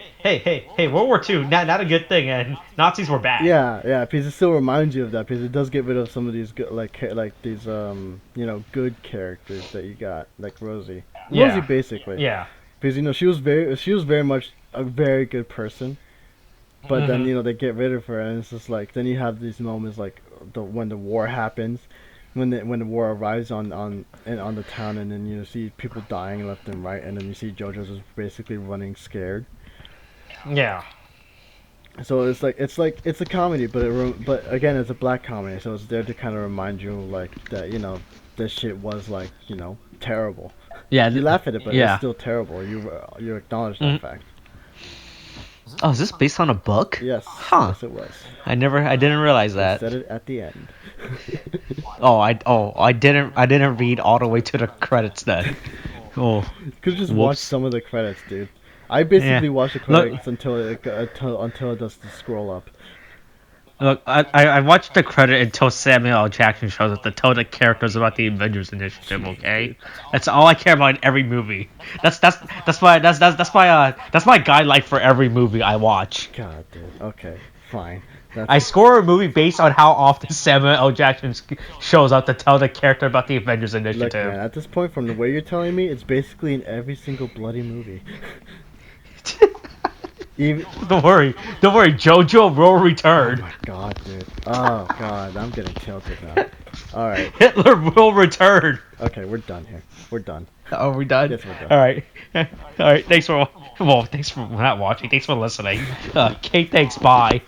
A: World War II, not a good thing, and Nazis were bad.
B: Yeah, because it still reminds you of that, because it does get rid of some of these good, like these good characters that you got, like Rosie.
A: Yeah.
B: Rosie basically.
A: Yeah.
B: Because she was very much a very good person. But then they get rid of her, and it's just like then you have these moments like when the war happens, when the war arrives on the town, and then you see people dying left and right, and then you see JoJo's just basically running scared.
A: Yeah.
B: So it's a comedy, but again it's a black comedy, so it's there to kind of remind you like that this shit was like terrible.
A: Yeah.
B: You laugh at it, but
A: yeah.
B: it's still terrible. You acknowledge that fact.
A: Oh, is this based on a book?
B: Yes.
A: Huh.
B: Yes, it was.
A: I didn't realize
B: I
A: that.
B: said it at the end.
A: I didn't read all the way to the credits then. Oh.
B: Could just
A: Whoops.
B: watch some of the credits, dude. I basically
A: Yeah.
B: watched the credits until it does the scroll up.
A: Look, I watched the credit until Samuel L. Jackson shows up to tell the characters about the Avengers Initiative. Okay, that's all I care about in every movie. That's my guideline for every movie I watch.
B: God, dude. Okay, fine.
A: I score a movie based on how often Samuel L. Jackson shows up to tell the character about the Avengers
B: Look,
A: Initiative.
B: man, at this point, from the way you're telling me, it's basically in every single bloody movie. Even.
A: Don't worry. Don't worry. JoJo will
B: Oh
A: return.
B: my god, dude. Oh god, I'm getting tilted now. All right.
A: Hitler will return.
B: Okay, we're done here. We're done.
A: Oh, we're done.
B: Yes, we're done.
A: All right. All right. Thanks for not watching. Thanks for listening. Okay. Thanks. Bye.